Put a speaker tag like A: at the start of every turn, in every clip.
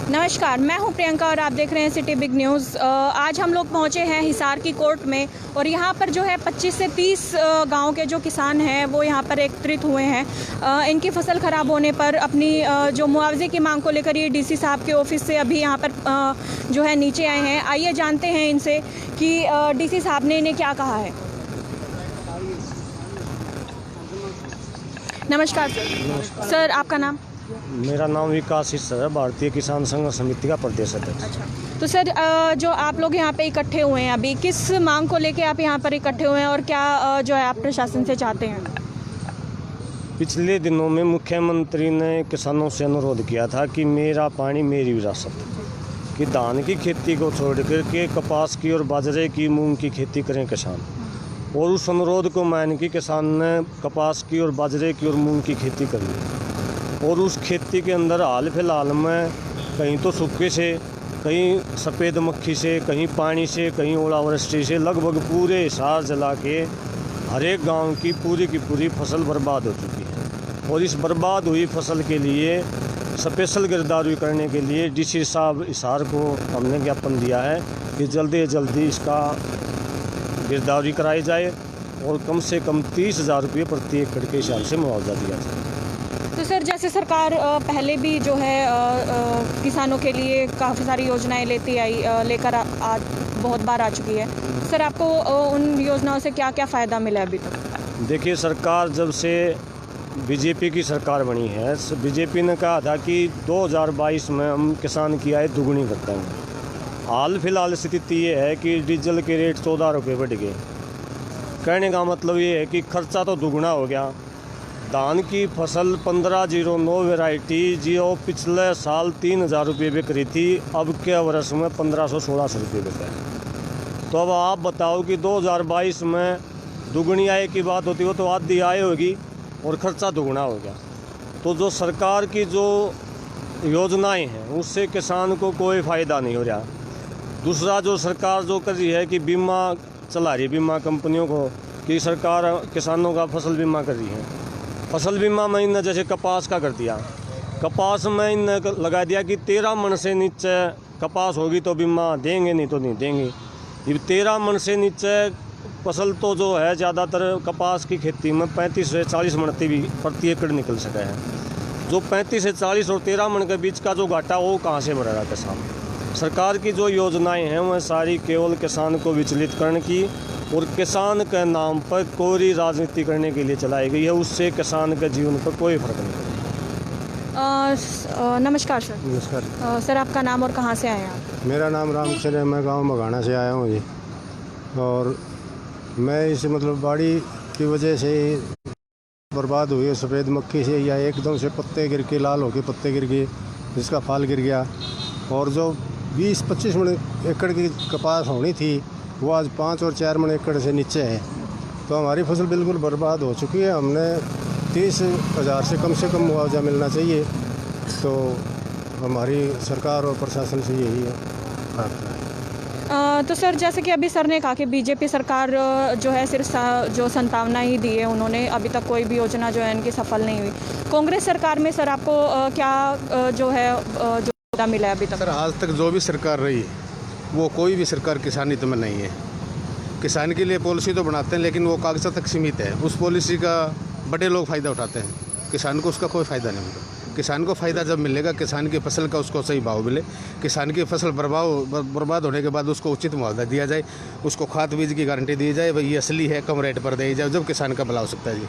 A: नमस्कार, मैं हूं प्रियंका और आप देख रहे हैं सिटी बिग न्यूज़। आज हम लोग पहुंचे हैं हिसार की कोर्ट में और यहां पर जो है 25 से 30 गांव के जो किसान हैं वो यहां पर एकत्रित हुए हैं। इनकी फसल ख़राब होने पर अपनी जो मुआवजे की मांग को लेकर ये डीसी साहब के ऑफिस से अभी यहां पर जो है नीचे आए हैं। आइए जानते हैं इनसे कि डीसी साहब ने इन्हें क्या कहा है। नमस्कार सर, आपका नाम?
B: मेरा नाम विकास सर है, भारतीय किसान संघ समिति का प्रदेश अध्यक्ष।
A: अच्छा, तो सर जो आप लोग यहाँ पे इकट्ठे हुए हैं, अभी किस मांग को लेके आप यहाँ पर इकट्ठे हुए हैं और क्या जो है आप प्रशासन से चाहते हैं?
B: पिछले दिनों में मुख्यमंत्री ने किसानों से अनुरोध किया था कि मेरा पानी मेरी विरासत, कि धान की खेती को छोड़ करके कपास की और बाजरे की, मूंग की खेती करें किसान। और उस अनुरोध को मान के किसान ने कपास की और बाजरे की और मूंग की खेती कर ली। और उस खेती के अंदर हाल फिलहाल में कहीं तो सूखे से, कहीं सफ़ेद मक्खी से, कहीं पानी से, कहीं ओलावृष्टि से लगभग पूरे हिसार जला के हर एक गाँव की पूरी फसल बर्बाद हो चुकी है। और इस बर्बाद हुई फसल के लिए स्पेशल गिरदावरी करने के लिए डीसी साहब हिसार को हमने ज्ञापन दिया है कि जल्दी से जल्दी इसका गिरदावरी कराई जाए और कम से कम 30,000 रुपये प्रति एकड़ के हिसाब से मुआवजा दिया जाए।
A: तो सर जैसे सरकार पहले भी जो है किसानों के लिए काफ़ी सारी योजनाएं लेकर आज बहुत बार आ चुकी है। सर आपको उन योजनाओं से क्या क्या फ़ायदा मिला है अभी तक? देखिए,
B: सरकार जब से बीजेपी की सरकार बनी है, बीजेपी ने कहा था कि 2022 में हम किसान की आय दुगुनी कर देंगे। हाल फिलहाल स्थिति ये है कि डीजल के रेट 14 रुपये बढ़ गए। कहने का मतलब ये है कि खर्चा तो दुगुना हो गया। धान की फसल 1509 वैरायटी जो पिछले साल 3,000 रुपये बिक रही थी, अब के वर्ष में 1500-1600 रुपये बिक है। तो अब आप बताओ कि 2022 में दुगनी आय की बात होती हो तो आधी आय होगी और ख़र्चा दुगना हो गया। तो जो सरकार की जो योजनाएं हैं उससे किसान को कोई फ़ायदा नहीं हो रहा। दूसरा, जो सरकार जो कर रही है कि बीमा चला रही है, बीमा कंपनियों को, कि सरकार किसानों का फसल बीमा कर रही है। फसल बीमा में इन्हें जैसे कपास का कर दिया, कपास में इन्हें लगा दिया कि 13 मन से नीचे कपास होगी तो बीमा देंगे, नहीं तो नहीं देंगे। ये 13 मन से नीचे फसल तो जो है ज़्यादातर कपास की खेती में 35 से 40 मन भी प्रति एकड़ निकल सके हैं। जो 35 से 40 और 13 मन के बीच का जो घाटा वो कहाँ से भरेगा किसान? सरकार की जो योजनाएं हैं वह सारी केवल किसान को विचलित करने की और किसान के नाम पर कोरी राजनीति करने के लिए चलाई गई है। उससे किसान के जीवन पर कोई फर्क नहीं पड़ेगा।
A: नमस्कार सर।
C: नमस्कार
A: सर, आपका नाम और कहाँ से आए हैं आप?
C: मेरा नाम रामचंद्र है, मैं गांव मघाना से आया हूँ जी। और मैं इस बाड़ी की वजह से बर्बाद हुई है, सफ़ेद मक्खी से, या एकदम से पत्ते गिर के, लाल होके पत्ते गिर गए, जिसका फल गिर गया। और जो 20-25 मन एकड़ की कपास होनी थी वो आज 5 और 4 मन एकड़ से नीचे है। तो हमारी फसल बिल्कुल बर्बाद हो चुकी है। हमने 30,000 से कम मुआवजा मिलना चाहिए। तो हमारी सरकार और प्रशासन से यही है।
A: तो सर जैसे कि अभी सर ने कहा कि बीजेपी सरकार जो है सिर्फ जो संतावना ही दी है उन्होंने, अभी तक कोई भी योजना जो है इनकी सफल नहीं हुई। कांग्रेस सरकार में सर आपको क्या जो है जो मिला है अभी तक?
C: सर आज तक जो भी सरकार रही है वो कोई भी सरकार किसान हित में नहीं है। किसान के लिए पॉलिसी तो बनाते हैं लेकिन वो कागज़ तक सीमित है। उस पॉलिसी का बड़े लोग फ़ायदा उठाते हैं, किसान को उसका कोई फ़ायदा नहीं मिलता। किसान को फ़ायदा जब मिलेगा, किसान की फसल का उसको सही भाव मिले, किसान की फसल बर्बाद होने के बाद उसको उचित मुआवजा दिया जाए, उसको खाद बीज की गारंटी दी जाए, भाई ये असली है, कम रेट पर दी जाए, जब किसान का भला हो सकता है जी।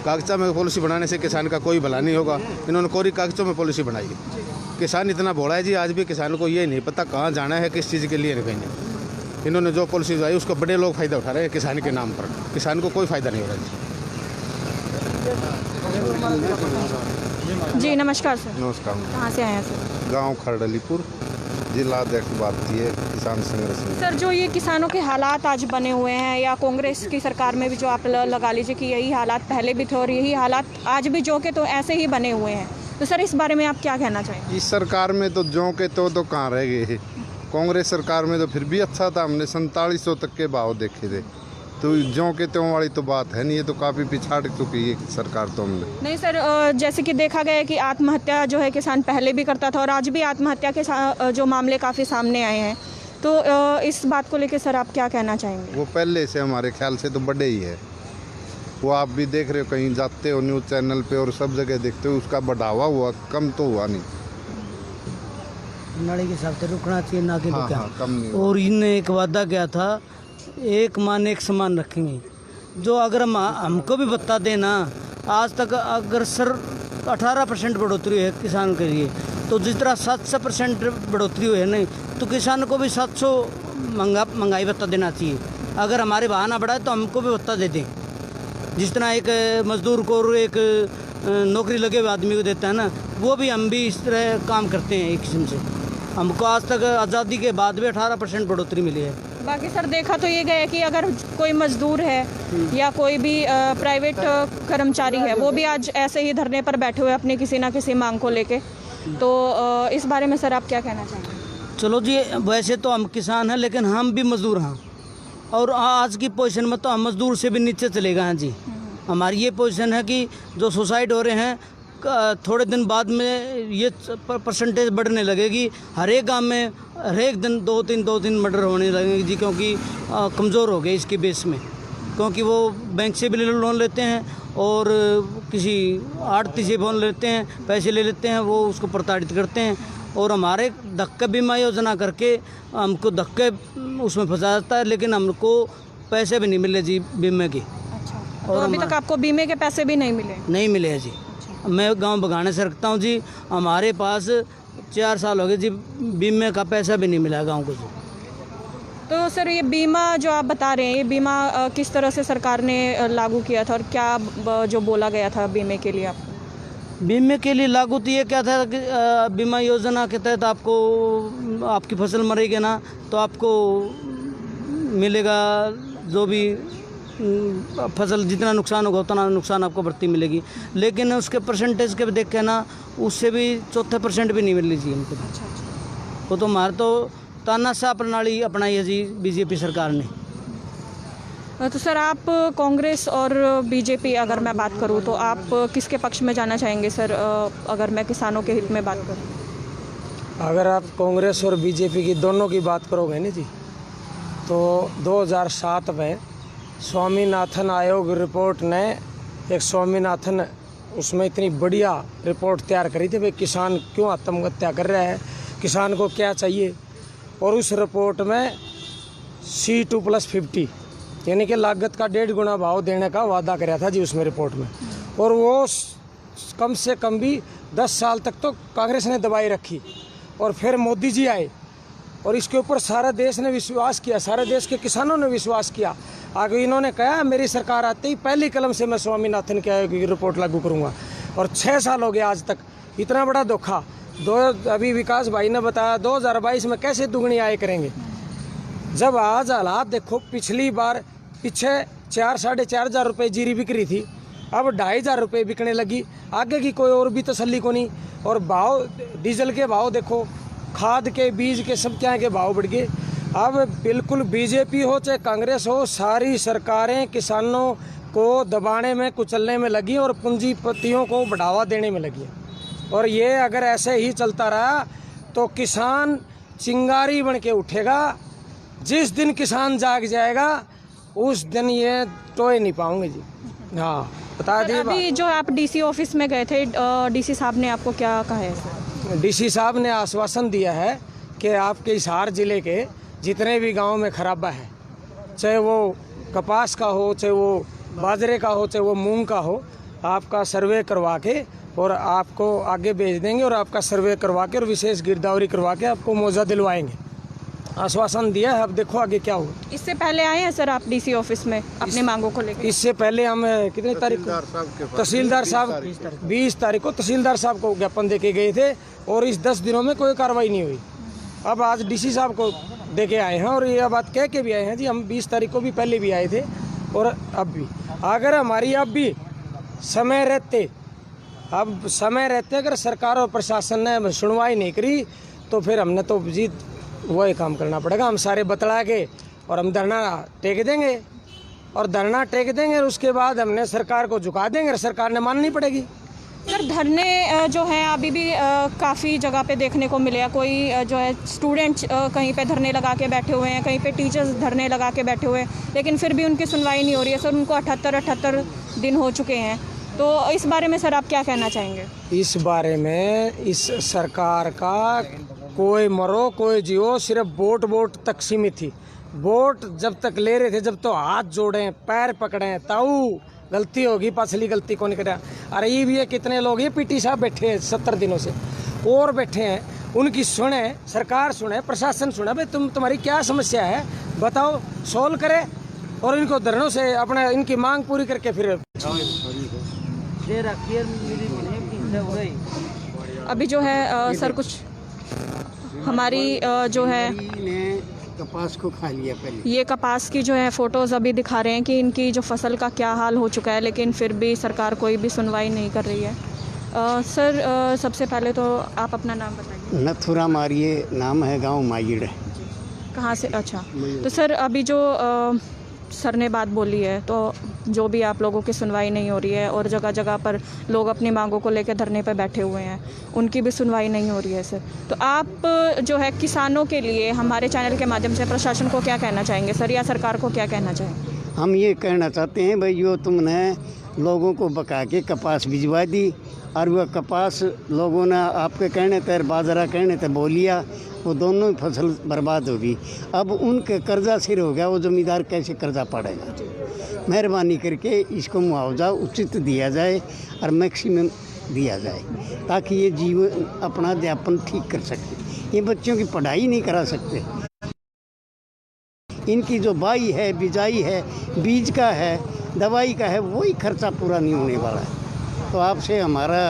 C: कागज़ों में पॉलिसी बनाने से किसान का कोई भला नहीं होगा। इन्होंने कोरी कागज़ों में पॉलिसी बनाई है। किसान इतना भोला है जी, आज भी किसान को ये नहीं पता कहाँ जाना है, किस चीज़ के लिए नहीं कहीं। इन्होंने जो पॉलिसी बनाई उसको बड़े लोग फ़ायदा उठा रहे हैं किसान के नाम पर। किसान को कोई फ़ायदा नहीं हो रहा
A: जी। नमस्कार सर।
C: नमस्कार।
A: कहाँ से आए हैं सर?
C: गाँव खरडलीपुर, जिला अध्यक्ष भारतीय किसान संघ।
A: सर जो ये किसानों के हालात आज बने हुए हैं, या कांग्रेस की सरकार में भी जो आप लगा लीजिए कि यही हालात पहले भी थे और यही हालात आज भी जो के तो ऐसे ही बने हुए हैं, तो सर इस बारे में आप क्या कहना चाहेंगे?
C: इस सरकार में तो जो के तो कहाँ रह गए। कांग्रेस सरकार में तो फिर भी अच्छा था, हमने 4700 तक के भाव देखे थे। तो ज्यों के त्यों वाली तो बात है नहीं, ये तो काफ़ी पिछाड़ चुकी है सरकार तो हमने।
A: नहीं सर, जैसे कि देखा गया है कि आत्महत्या जो है किसान पहले भी करता था और आज भी आत्महत्या के जो मामले काफ़ी सामने आए हैं, तो इस बात को लेकर सर आप क्या कहना चाहेंगे?
C: वो पहले से हमारे ख्याल से तो बड़े ही है। वो आप भी देख रहे हो, कहीं जाते हो न्यूज़ चैनल पे और सब जगह देखते हो, उसका बढ़ावा हुआ, कम तो हुआ नहीं।
D: नाले के हिसाब से रुकना चाहिए ना कि
C: हाँ, कम नहीं हुआ।
D: और इनने एक वादा किया था, एक मान एक समान रखेंगे। जो अगर हमको भी बता देना, आज तक अगर सर 18% बढ़ोतरी है किसान के लिए, तो जिस तरह 700% बढ़ोतरी हुई है नहीं, तो किसान को भी 700 महंगाई भत्ता देना चाहिए। अगर हमारे भाव ना बढ़ाए तो हमको भी भत्ता दे दें, जिस तरह एक मजदूर को और एक नौकरी लगे हुए आदमी को देता है ना, वो भी हम भी इस तरह काम करते हैं एक किस्म से। हमको आज तक आज़ादी के बाद भी 18% बढ़ोतरी मिली है।
A: बाकी सर देखा तो ये गया कि अगर कोई मजदूर है या कोई भी प्राइवेट कर्मचारी है, वो भी आज ऐसे ही धरने पर बैठे हुए अपनी किसी ना किसी मांग को लेके, तो इस बारे में सर आप क्या कहना चाहेंगे?
D: चलो जी, वैसे तो हम किसान हैं लेकिन हम भी मजदूर हैं, और आज की पोजीशन में तो हम मजदूर से भी नीचे चले गए हैं जी। हमारी ये पोजीशन है कि जो सुसाइड हो रहे हैं, थोड़े दिन बाद में ये परसेंटेज बढ़ने लगेगी। हर एक गाँव में हर एक दिन 2-3 मर्डर होने लगेंगे जी, क्योंकि कमज़ोर हो गए इसके बेस में, क्योंकि वो बैंक से भी लोन लेते हैं और किसी आड़ती से लोन लेते हैं, पैसे ले लेते हैं, वो उसको प्रताड़ित करते हैं। और हमारे धक्के बीमा योजना करके हमको धक्के उसमें फंसा जाता है, लेकिन हमको पैसे भी नहीं मिले जी बीमे के।
A: अच्छा, तो अभी तक आपको बीमे के पैसे भी नहीं मिले?
D: नहीं मिले हैं जी। मैं गांव बगाने से रखता हूं जी, हमारे पास 4 साल हो गए जी, बीमे का पैसा भी नहीं मिला गांव को जी।
A: तो सर ये बीमा जो आप बता रहे हैं, ये बीमा किस तरह से सरकार ने लागू किया था और क्या जो बोला गया था बीमे के लिए आपको?
D: बीमे के लिए लागू तो ये क्या था कि बीमा योजना के तहत आपको आपकी फसल मरेगी ना, तो आपको मिलेगा जो भी फसल जितना नुकसान होगा उतना नुकसान आपको बढ़ती मिलेगी। लेकिन उसके परसेंटेज के देख के ना, उससे भी 4% भी नहीं मिल लीजिए हमको।
A: अच्छा,
D: वो तो हमारे तो तानाशाह प्रणाली अपनाई है जी बीजेपी सरकार ने।
A: तो सर आप कांग्रेस और बीजेपी अगर मैं बात करूं तो आप किसके पक्ष में जाना चाहेंगे सर, अगर मैं किसानों के हित में बात करूं?
E: अगर आप कांग्रेस और बीजेपी की दोनों की बात करोगे ना जी, तो 2007 में स्वामीनाथन आयोग रिपोर्ट ने एक स्वामीनाथन उसमें इतनी बढ़िया रिपोर्ट तैयार करी थी, भाई किसान क्यों आत्महत्या कर रहा है, किसान को क्या चाहिए। और उस रिपोर्ट में C2+50 यानी कि लागत का 1.5 गुना भाव देने का वादा कराया था जी उसमें रिपोर्ट में। और वो कम से कम भी 10 साल तक तो कांग्रेस ने दबाई रखी, और फिर मोदी जी आए और इसके ऊपर सारा देश ने विश्वास किया, सारे देश के किसानों ने विश्वास किया। आगे इन्होंने कहा मेरी सरकार आते ही पहली कलम से मैं स्वामीनाथन की रिपोर्ट लागू करूँगा, और 6 साल हो गया आज तक। इतना बड़ा धोखा। अभी विकास भाई ने बताया 2022 में कैसे दुगनी आय करेंगे, जब आज हालात देखो। पिछली बार पीछे 4-4.5 हज़ार रुपये जीरी बिक रही थी, अब 2,500 रुपये बिकने लगी। आगे की कोई और भी तसल्ली को नहीं। और भाव डीजल के भाव देखो, खाद के बीज के सब क्या के भाव बढ़ गए। अब बिल्कुल बीजेपी हो चाहे कांग्रेस हो, सारी सरकारें किसानों को दबाने में कुचलने में लगी और पूंजीपतियों को बढ़ावा देने में लगी। और ये अगर ऐसे ही चलता रहा तो किसान चिंगारी बन के उठेगा। जिस दिन किसान जाग जाएगा उस दिन ये टोए नहीं पाओगे जी। हाँ, बता दिए।
A: अभी जो आप डीसी ऑफिस में गए थे, डीसी साहब ने आपको क्या कहा है सर?
E: डीसी साहब ने आश्वासन दिया है कि आपके हिसार ज़िले के जितने भी गांव में खराबा है, चाहे वो कपास का हो, चाहे वो बाजरे का हो, चाहे वो मूंग का हो, आपका सर्वे करवा के और आपको आगे भेज देंगे, और आपका सर्वे करवा के और विशेष गिरदावरी करवा के आपको मुआवजा दिलवाएंगे। आश्वासन दिया है, अब देखो आगे क्या हो।
A: इससे पहले आए हैं सर आप डीसी ऑफिस में अपनी मांगों को लेकर?
E: इससे पहले हम कितनी तारीख को तहसीलदार साहब 20 तारीख को तहसीलदार साहब को ज्ञापन दे के गए थे, और इस 10 दिनों में कोई कार्रवाई नहीं हुई। अब आज डीसी साहब को दे के आए हैं, और ये बात कह के भी आए हैं जी। हम 20 तारीख को भी पहले भी आए थे और अब भी। अगर हमारी अब भी समय रहते अगर सरकार और प्रशासन ने सुनवाई नहीं करी, तो फिर हमने तो जी वही काम करना पड़ेगा। हम सारे बतला के और हम धरना टेक देंगे। और धरना टेक देंगे और उसके बाद हमने सरकार को झुका देंगे और सरकार ने माननी पड़ेगी।
A: सर धरने जो है अभी भी काफ़ी जगह पे देखने को मिले हैं। कोई जो है स्टूडेंट कहीं पे धरने लगा के बैठे हुए हैं, कहीं पे टीचर्स धरने लगा के बैठे हुए हैं, लेकिन फिर भी उनकी सुनवाई नहीं हो रही है। सर उनको 78 दिन हो चुके हैं, तो इस बारे में सर आप क्या कहना चाहेंगे?
E: इस बारे में इस सरकार का कोई मरो कोई जियो, सिर्फ वोट तक सीमित थी। वोट जब तक ले रहे थे, जब तो हाथ जोड़े पैर पकड़े ताऊ गलती होगी, पसली गलती कौन करे। अरे ये भी है, कितने लोग, ये पीटी साहब बैठे हैं 70 दिनों से और बैठे हैं, उनकी सुने सरकार, सुने प्रशासन, सुने भाई तुम्हारी क्या समस्या है बताओ, सोल्व करे और इनको धरनों से अपने इनकी मांग पूरी करके फिर
A: अभी जो है सर कुछ हमारी जो है
F: कपास को खा लिया पहले।
A: ये कपास की जो है फ़ोटोज़ अभी दिखा रहे हैं कि इनकी जो फसल का क्या हाल हो चुका है, लेकिन फिर भी सरकार कोई भी सुनवाई नहीं कर रही है। सर सबसे पहले तो आप अपना नाम बताइए।
F: नथुराम आर्य नाम है, गांव माइड़।
A: कहाँ से? अच्छा, तो सर अभी जो सर ने बात बोली है, तो जो भी आप लोगों की सुनवाई नहीं हो रही है और जगह जगह पर लोग अपनी मांगों को लेकर धरने पर बैठे हुए हैं, उनकी भी सुनवाई नहीं हो रही है सर, तो आप जो है किसानों के लिए हमारे चैनल के माध्यम से प्रशासन को क्या कहना चाहेंगे सर, या सरकार को क्या कहना चाहेंगे?
F: हम ये कहना चाहते हैं भाई, जो तुमने लोगों को बका के कपास भिजवा दी और वह कपास लोगों ने आपके कहने पर बाजरा कहने पर बो लिया, वो दोनों ही फसल बर्बाद होगी। अब उनके कर्जा सिर हो गया, वो ज़मींदार कैसे कर्जा पड़ेगा? मेहरबानी करके इसको मुआवजा उचित दिया जाए और मैक्सिमम दिया जाए, ताकि ये जीवन अपना अध्यापन ठीक कर सके। ये बच्चों की पढ़ाई नहीं करा सकते, इनकी जो बाई है, बिजाई है, बीज का है, दवाई का है, वही खर्चा पूरा नहीं होने वाला है। तो आपसे हमारा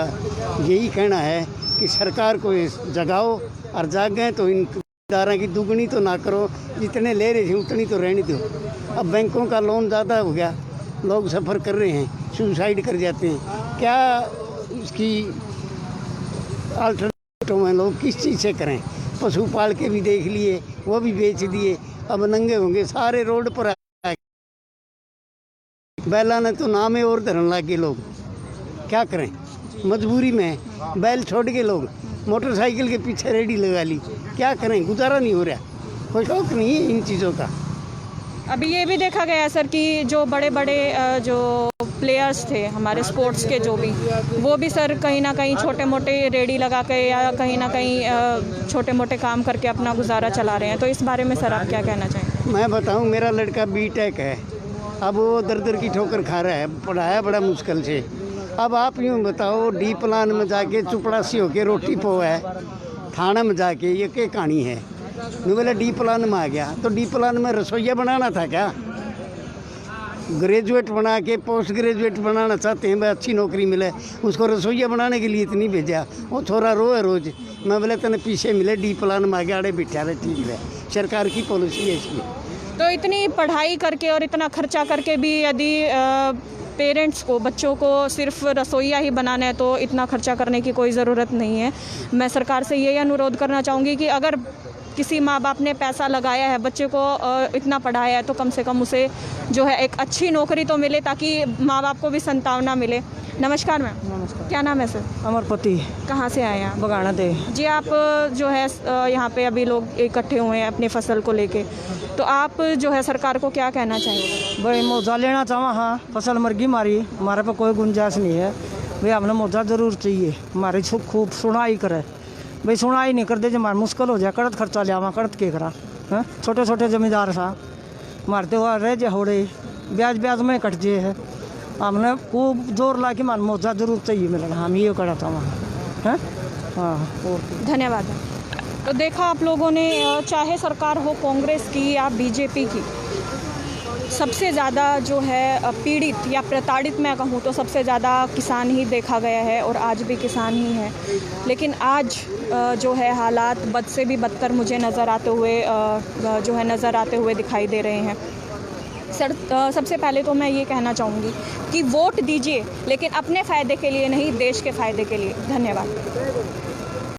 F: यही कहना है कि सरकार को जगाओ और जागें तो इन दारा की दुगनी तो ना करो, जितने ले रहे थे उतनी तो रहने दो। अब बैंकों का लोन ज़्यादा हो गया, लोग सफ़र कर रहे हैं, सुसाइड कर जाते हैं। क्या इसकी अल्टरनेटिव में लोग किस चीज़ से करें? पशु पाल के भी देख लिए, वो भी बेच दिए, अब नंगे होंगे सारे रोड पर। बैला ने तो नामे और धरन लागे लोग, क्या करें? मजबूरी में बैल छोड़ के लोग मोटरसाइकिल के पीछे रेडी लगा ली, क्या करें? गुजारा नहीं हो रहा, कोई शौक नहीं है इन चीज़ों का।
A: अभी ये भी देखा गया है सर कि जो बड़े बड़े जो प्लेयर्स थे हमारे स्पोर्ट्स के, जो भी वो भी सर कहीं ना कहीं छोटे मोटे रेडी लगा के या कहीं ना कहीं छोटे मोटे काम करके अपना गुजारा चला रहे हैं, तो इस बारे में सर आप क्या कहना चाहेंगे?
F: मैं बताऊं, मेरा लड़का बीटेक है, अब वो दर दर की ठोकर खा रहा है, पढ़ाया बड़ा मुश्किल से। अब आप यूँ बताओ, डी प्लान में जाके चुपड़ासी होके रोटी पो है, थाना में जाके ये क्या कहानी है? मैं बोला डी प्लान में आ गया, तो डी प्लान में रसोइया बनाना था क्या? ग्रेजुएट बना के पोस्ट ग्रेजुएट बनाना चाहते हैं, भाई अच्छी नौकरी मिले, उसको रसोइया बनाने के लिए इतनी भेजा। वो थोड़ा रोए रोज़, मैं बोला तेने पीछे मिले, डी प्लान में आ गया, अरे बिठा रहे, ठीक है, सरकार की पॉलिसी है इसलिए।
A: तो इतनी पढ़ाई करके और इतना खर्चा करके भी यदि पेरेंट्स को, बच्चों को सिर्फ रसोइया ही बनाना है, तो इतना खर्चा करने की कोई ज़रूरत नहीं है। मैं सरकार से यही अनुरोध करना चाहूँगी कि अगर किसी माँ बाप ने पैसा लगाया है, बच्चे को इतना पढ़ाया है, तो कम से कम उसे जो है एक अच्छी नौकरी तो मिले, ताकि माँ बाप को भी संतावना मिले। नमस्कार मैम।
D: नमस्कार।
A: क्या नाम है सर?
D: अमरपति।
A: कहाँ से आए हैं आप?
D: बगाना दे
A: जी, आप जो है यहाँ पे अभी लोग इकट्ठे हुए हैं अपनी फसल को लेके, तो आप जो है सरकार को क्या कहना चाहेंगे?
D: भाई मुआवजा लेना चाहवा, हाँ फसल मर गई हमारी, हमारे पे कोई गुंजाइश नहीं है भाई, हमने मुआवजा ज़रूर चाहिए, हमारी खूब सुनाई करे भाई, सुनाई नहीं कर दे, जब हमारा मुश्किल हो जाए, कड़त खर्चा लिया, कड़त के करा है, छोटे छोटे जमींदार सा मारते हुआ रह जे हो रहे, ब्याज में कट जे है, हमने खूब जोर ला के मान मुआवजा जरूर चाहिए मिलेगा, हम ये करा था वहाँ है। हाँ,
A: धन्यवाद। तो देखा आप लोगों ने, चाहे सरकार हो कांग्रेस की या बीजेपी की, सबसे ज़्यादा जो है पीड़ित या प्रताड़ित मैं कहूँ तो सबसे ज़्यादा किसान ही देखा गया है, और आज भी किसान ही है। लेकिन आज जो है हालात बद से भी बदतर मुझे नज़र आते हुए दिखाई दे रहे हैं। सर सबसे पहले तो मैं ये कहना चाहूँगी कि वोट दीजिए, लेकिन अपने फ़ायदे के लिए नहीं, देश के फ़ायदे के लिए। धन्यवाद।